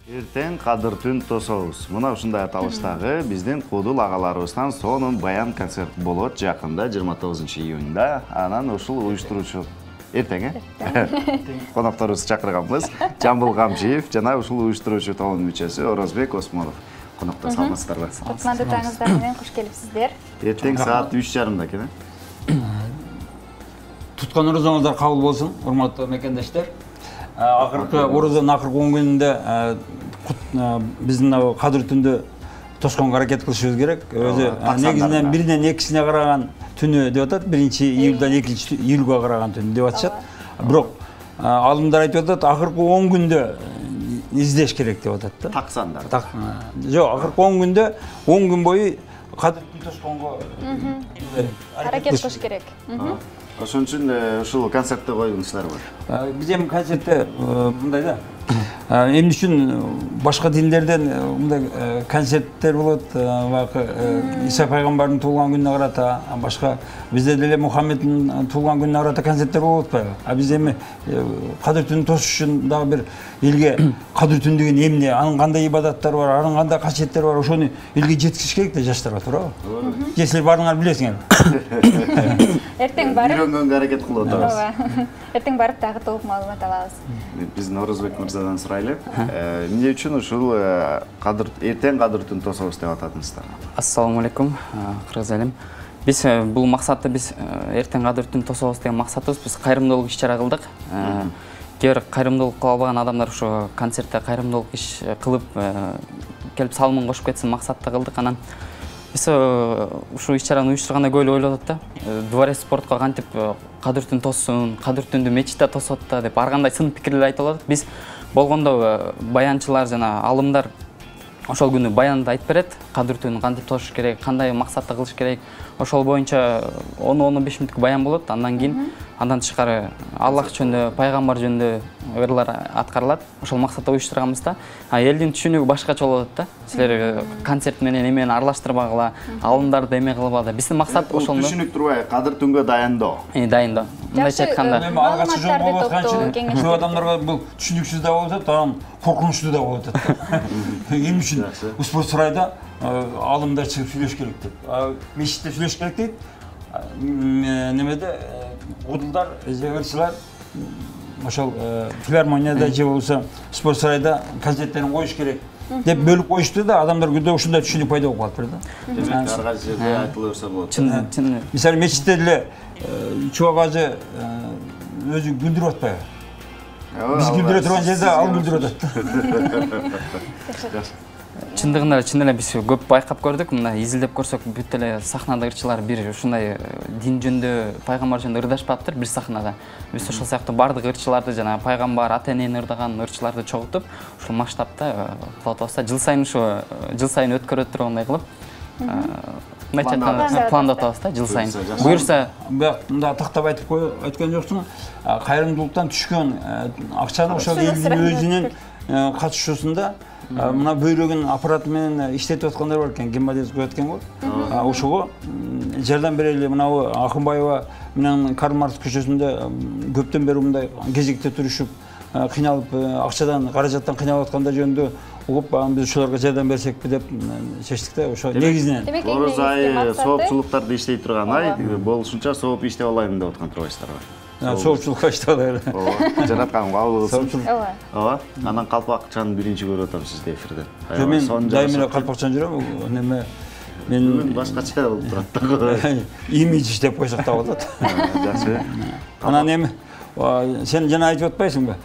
Эртең кадыр түн тособуз. Мына ушундай аталыштагы биздин кудул агаларыбыздан сонун баян концерт болот жакында 29-июнда. Анан ушул уюштуруучу эртең конокторубузду чакырганбыз. Жамбыл Камчиев жана ушул уюштуруучу тобунун мүчөсү Орозбек Осмонов. Конокто саламатсыздарбы? Кутмандуу таңыңыздар менен кош келипсиздер. Эртең саат 3:30 экен. Туткан оразаңыздар кабыл болсун, урматтуу мекендештер. Акыркы оразанын акыркы 10 күнүндө биздин кадыр түндө тосконго аракет кылышыбыз керек. Өзү негизинен биринен экисине караган түнү деп атат. 1-июлдан 2-июлга караган түнү деп атышат. Бирок алымдар айтып атат, акыркы 10 күндө издеш керек деп атат да. Таксандар. Жок, акыркы 10 күндө 10 күн бою кадыр тосконго Аракет кылыш керек. Ошон үчүн ушул концертте койгунсуздарбы? Биз эми концертте мындай да. Эмне үчүн башка диндерден мындай концерттер болот, Иса пайгамбардын туулган күнүнө карата, башка бизде деле Мухаммеддин туулган күнүнө карата концерттер болуп атпайбы? Биз эми кадыр түнүн тосуш үчүн дагы бир элге кадыр түн деген эмне, анын кандай ибадаттары бар, анын кандай касиеттери бар, ошону элге жеткизиш керек да жаштарга, туурабы? Же силер баарыңар билесиңер. Эртең барып Үйрөнгөнгө аракет кылып атабыз. Эртең барып дагы толук маалымат алабыз. Биздин Орозбек мырзадан сурайлы. Эмне үчүн ушул эртең кадыр түн тособуз деп атадыңыздар? Ассаламу алейкум, кыргыз элим. Биз бул максатты биз эртең кадыр түн тособуз деген максатыбыз, биз кайрымдуулук иш-чара кылдык. Кээ бир кайрымдуулук кыла албаган адамдар ушу концертте кайрымдуулук иш кылып келип салымын кошуп кетсин максатта кылдык. Анан биз ушу иш-чараны уюштурганда көп ойлоп атат да. Дворец спортко кантип кадыр түн тоссун, кадыр түндү мечитте тосот да деп ар кандай сын пикирлер айтып атат. Биз болгондо баянчылар жана алымдар ошол күнү баянды айтып берет. Кадыр түнүн кантип тосуш керек, кандай максатта кылыш керек. Ошол боюнча 10-15 мүнөттүк баян болот. Андан кийин андан тышкары Аллах жөнүндө, пайгамбар жөнүндө ырлар аткарылат. Ошол максатта уюштурганбыз да. Элдин түшүнүгү башкача болот да. Силер концерт менен эмени аралаштырбагыла, алымдарды эме кылбагыла. Биздин максат ошол. Түшүнүк турбайбы? Кадыр түнгө дайындоо. Дайындоо. Мындайча айтканда, алгачкы жол болуп аткан үчүн көп адамдарга бул түшүнүксүз да болуп атат, анан коркунучтуу да болуп атат. Эмне үчүн спорт сарайда алымдар чыгып сүйлөш керек деп. Мечитте сүйлөш керек дейт. Немеде кудулдар, ырчылар ошол филармонияда же болбосо спорт сарайда концерттерин коюш керек деп бөлүп коюшту да, адамдар күндө ушундай түшүнүк пайда болуп калыптыр да. Ар кайсы жерде айтылып берсе болот. чын. Мисалы мечитте деле чубак ажы өзү күлдүрүп атпайбы? Биз күлдүрө турган жерде ал күлдүрүп атат. Чындыгында эле биз көп байкап көрдүк. Мына изилдеп көрсөк, бүт эле сахнада ырчылар бир ушундай дин жөнүндө, пайгамбар жөнүндө ырдашпаптыр бир сахнада. Биз ошол сыяктуу бардык ырчыларды жана пайгамбар, ата-энени ырдаган ырчыларды чогултуп, ушул масштабта кылып атабыз да. Жыл сайын өткөрө тургандай кылып, пландап атабыз да, жыл сайын. Буюрса, мында тактап айткан жоксуң, кайрымдуулуктан түшкөн акчаны ошол элдин өзүнүн катышуусунда мына бөйрөгүн аппараты менен иштетип аткандар бар экен, гемодиализ коюп аткан го. Ошого жардам берели, мынабу Акынбаева менен Карл Маркс көчөсүндө көптөн бери мындай кезекте турушуп, кыйналып, акчадан, каражаттан кыйналып аткандар жөнүндө угуп, биз ошолорго жардам берсекпи деп чечтик да. Ошо негизинен. Ороз айы соопчулуктарды иштей турган ай, болушунча сооп иштеп алайын деп аткан турбайсыздарбы? Соопчулукка иштеп алайлы. Жараткан кабыл болсун. Ооба. Анан Калпакчаны биринчи көрүп атам сизди эфирден. Мен дайым эле Калпакчан жүрөм. Неме мен башкача болуп турат да. Имидж иштеп койсок да болот. Жакшы. Анан эми сен жана айтып атпайсыңбы?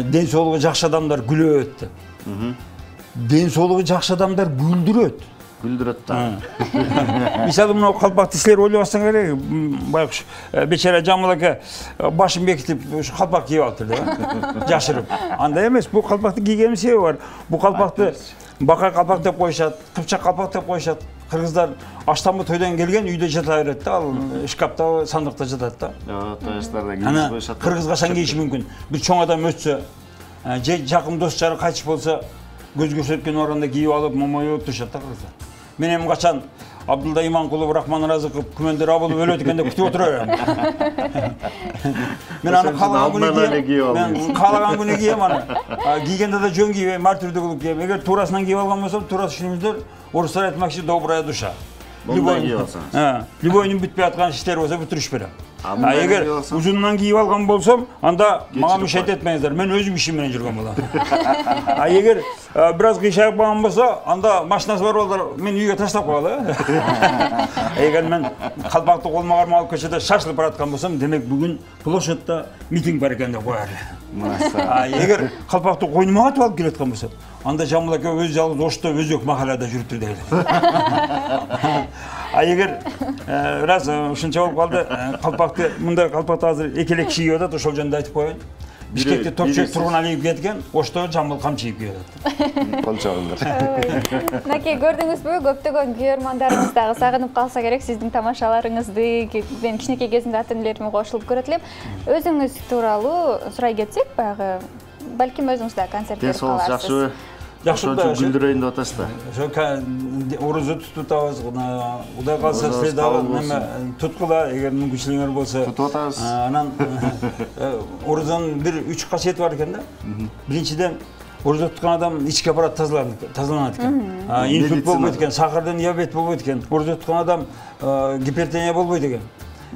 Ден соолугу жакшы адамдар күлөт деп. Ден соолугу жакшы адамдар күлдүрөт. Күлдүрөт да. Мисалы мына калпакты силер ойлобасаңар керек, байкуш бечара Жамбыл ака башын бекитип ушу калпак кийип алыптыр да. Жашырып. Андай эмес, бул калпакты кийгенин себеби бар. Бул калпакты бака калпак деп коюшат, кыпчак калпак деп коюшат. Кыргыздар аштанбы тойдон келген үйдө жата берет да, ал шкафта, сандыкта жатат да. Тояштарда кийип коюшат. Кыргыз качан кийиши мүмкүн? Бир чоң адам өтсө, же жакын дос жары кайтыш болсо, көз көрсөткөн орунда кийип алып, момоюп турушат да кыргыздар. Мен эми качан Абдулда Иманкулов, Рахман Разыков, күмендер абыл өлөт экенде күтүп отурам. Мен аны каалаган күнү кийем аны. Кийгенде да жөн кийбейм, ар түрдүү кылып кийем. Эгер туурасынан кийип алган болсом, туурасы түшүнүңүздөр, орустар айтмакчы добрая душа. Любойнун бүтпөй аткан иштери болсо бүтүрүш берем. Эгер узунунан кийип алган болсом, анда мага мишайт этмеңиздер. Мен өзүм ишим менен жүргөн болом. Эгер бир аз кыйшайып калган болсо, анда машинасы бар балдар мен үйгө таштап коелу. Эгер мен калпакты колума кармап алып көчөдө шашылып бараткан болсом, демек бүгүн площадьта митинг бар экен деп коелу. Эгер калпакты койнума катып алып келаткан болсом, анда Жамбыл ака өз жалгыз Ошто өзөк махалада жүрүптүр дейли. Эгер раз ушунча болуп калды, калпакты мындай калпакты азыр экелек киши кийип атат, ошол жөнүндө айтып коеюн. Бишкекте Топчек Тургуналиев кеткен, Ошто Жамбыл камчыйып кийип атат. Колчогуңдар. Наке, көрдүңүзбү? Көптөгөн көрөрмандарыңыз дагы сагынып калса керек сиздин тамашаларыңызды. Мен кичинекей кезимде ата-энелериме кошулуп көрөт элем. Өзүңүз тууралуу сурай кетсек, баягы балким өзүңүз да концерт берип каласыз. Жакшыбы? Ошончо күлдүрөйүн деп атасыз да. Ошо орозо тутабыз, Кудай калса сиз дагы неме туткула, эгер мүмкүнчүлүгүңөр болсо. Тутуп атабыз. Анан орозонун бир 3 касиети бар экен да. Биринчиден, орозо туткан адам ички аппарат тазаланат экен. Инсульт болбойт экен, сахардан диабет болбойт экен. Орозо туткан адам гипертония болбойт экен.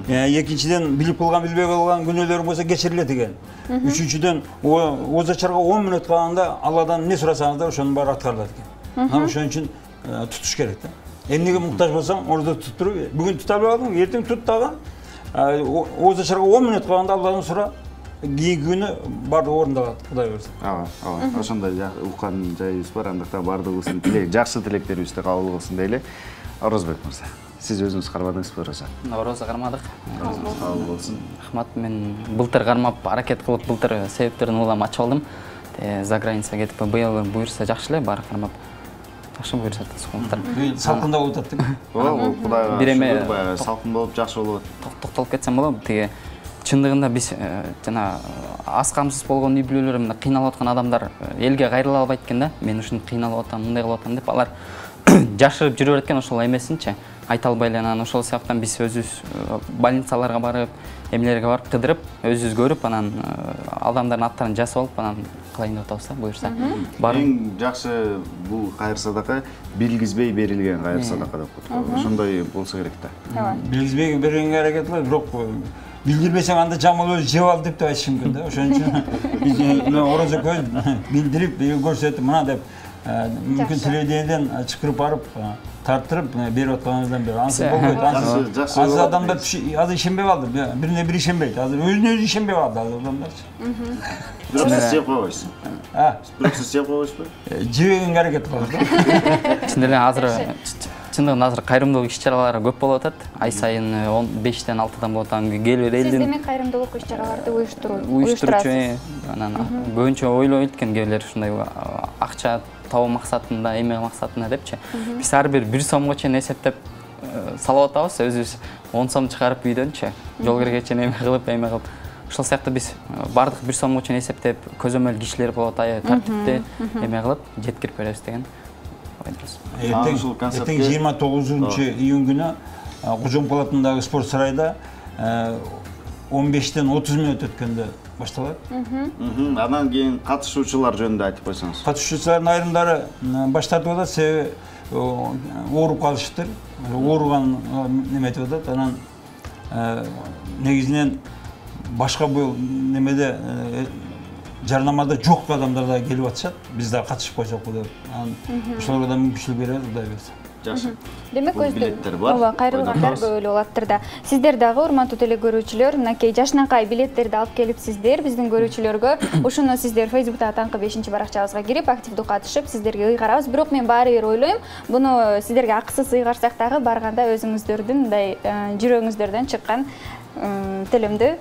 Экинчиден, билип калган, билбей калган күнөөлөр болсо кечирилет экен. Үчүнчүдөн, оз ачарга 10 мүнөт калганда Алладан эмне сурасаңыздар, ошонун баары аткарылат экен. Ошон үчүн тутуш керек да. Эмнеге муктаж болсоң, орозо туттуруп, бүгүн тута албай калдың, эртең тут дагы. Оз ачарга 10 мүнөт калганда Алладан сура, кийинки күнү баардыгы орундалат, Кудай буйрса. Ооба. Ошондой уккан жайыбыз бар, андыктан баардыгыбыздын жакшы тилектерибизди кабыл кылсын дейли. Орозбек мырза, сиз өзүңүз кармадыңызбы орозо? Орозо кармадык. Кабыл болсун. Рахмат, мен былтыр кармап, аракет кылып былтыр себептерин улам ачып алдым. За границага кетип, быйыл буйрса жакшы эле баары кармап. Жакшы буйрса сукмуктар. Салкында болуп атат дейм. Ооба, Кудайга шүгүр, баягы салкын болуп жакшы болуп атат. Токтолуп кетсем болобу? Тиги чындыгында биз жана аз камсыз болгон үй бүлөлөр мына кыйналып аткан адамдар элге кайрыла албайт экен да. Мен ушинтип кыйналып атам, мындай кылып атам деп алар жашырып жүрүп экен, ошол эмесинчи айта албай эле. Анан ошол сыяктан биз өзүбүз больницаларга барып, эмнелерге барып кыдырып, өзүбүз көрүп, анан адамдардын аттарын жазып алып, анан кылайын деп атабыз да, буйрса. Эң жакшы бул кайыр садака билгизбей берилген кайыр садака деп коет. Ошондой болсо керек да. Билгизбей бергенге аракет кылат, бирок билдирбесең анда Жамбыл өзү жеп алды деп айтышы мүмкүн да. Ошон үчүн биз орозо көз билдирип, көрсөтүп, мына деп мүмкүн телевидениеден чакырып барып, тарттырып берип атканыбыздан бери. Ансыз болбойт. Азыр адамдар азыр ишенбей калды. Бирине бири ишенбейт. Азыр өзүнө өзү ишенбей калды адамдарчы. Бирок сиз жеп койбойсуз. Бирок сиз жеп койбойсузбу? Жебегенге аракет кылабыз да. Чын эле азыр чындыгында азыр кайрымдуулук иш-чаралары көп болуп атат. Ай сайын 5-тен 6-дан болуп атат. Келип элдин. Сиз демек кайрымдуулук иш-чараларды уюштуручу, анан көбүнчө ойлойт экен кээбилер ушундай акча табуу максатында, эмек максатында депчи. Биз ар бир 1 сомго чейин эсептеп салып атабыз, өзүбүз 10 сом чыгарып үйдөнчү, жол киргече эме кылып. Ошол сыяктуу биз бардык 1 сомго чейин эсептеп, көзөмөл кишилер болот, тартипти эме кылып жеткирип беребиз деген ойдобуз. Эртең 29-июнь күнү Кожом палатындагы спорт сарайда 15-тен 30 мүнөт өткөндө башталат. Андан кийин катышуучулар жөнүндө айтып койсоңуз. Катышуучулардын айрымдары баш тартып атат, себеби ооруп калышыптыр. Ооруган неметип атат. Анан негизинен башка бул немеде жарнамада жок адамдар да келип атышат. Биз да катышып койсокпу деп. Анан ошолорго да мүмкүнчүлүк беребиз, Кудай буйрса. Жакшы. Демек ооба, кайрылгандар көп болуп атыптыр да. Сиздер дагы урматтуу теле көрүүчүлөр, мынакей жашынакай билеттерди алып келипсиздер биздин көрүүчүлөргө. Ушуну сиздер Facebook'та таңкы 5-баракчабызга кирип, активдүү катышып, сиздерге ыйгарабыз. Бирок мен баары бир ойлойм, буну сиздерге акысыз ыйгарсак дагы барганда өзүңүздөрдүн мындай жүрөгүңүздөрдөн чыккан телемди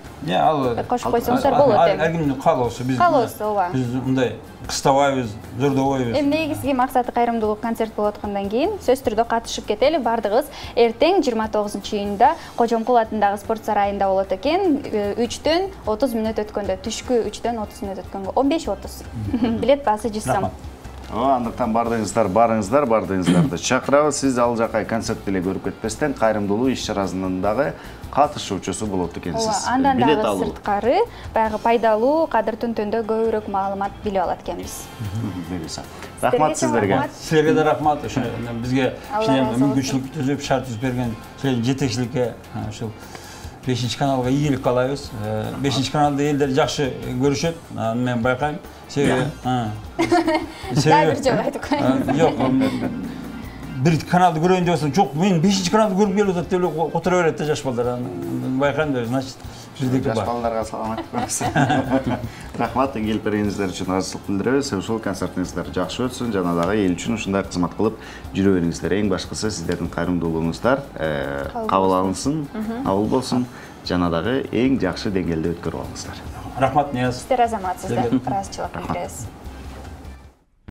кошуп койсоңуздар болот. Ар кимдин каалоосу, биз ооба. Биз мындай кыстабайбыз, зордобойбуз. Негизги максаты кайрымдуулук концерт болуп аткандан кийин сөзсүз түрдө катышып кетели. Бардыгыбыз эртең 29-июнда Кожомкул атындагы спорт сарайында болот экен. 3-төн 30 мүнөт өткөндө, түшкү 3-төн 30 мүнөт өткөнгө 15-30. Билет баасы 100 сом. Андықтан бардыңыздарды чакырабыз. Сиз ал жакка концерт деле көрүп кетпестен кайрымдуулуу иш-чарасынын дагы катышуучусу болот экенсиз. Андан дагы сырткары баягы пайдалуу кадыр түнтөндө көбүрөөк маалымат билип алат экенбиз. Рахмат сиздерге. Силерге да рахмат. Бизге мүмкүнчүлүк түзүп, шарт түзүп берген жетекчиликке ушул 5 каналга ийгилик каалайбыз. 5 каналды элдер жакшы көрүшөт. Мен байкайм. Себеби бир жолу айтып коеюн. Жок. Бир каналды көрөйүн деп атсам, жок, мен 5 каналды көрүп келип атат деп отура берет да жаш балдар. Байкайм деп, значит, биздеки бар. Жаш балдарга салам айтып коебуз. Рахмат, келип бергениңиздер үчүн ыраазычылык билдиребиз. Ушул концертиңиздер жакшы өтсүн, жана дагы эл үчүн ушундай кызмат кылып жүрө бериңиздер. Эң башкысы сиздердин кайрымдуулугуңуздар кабыл алынсын, абыл болсун, жана дагы эң жакшы деңгээлде өткөрүп алыңыздар. Рахмат, Нияз. Сиздер азаматсыздар, ыраазычылык билдиребиз.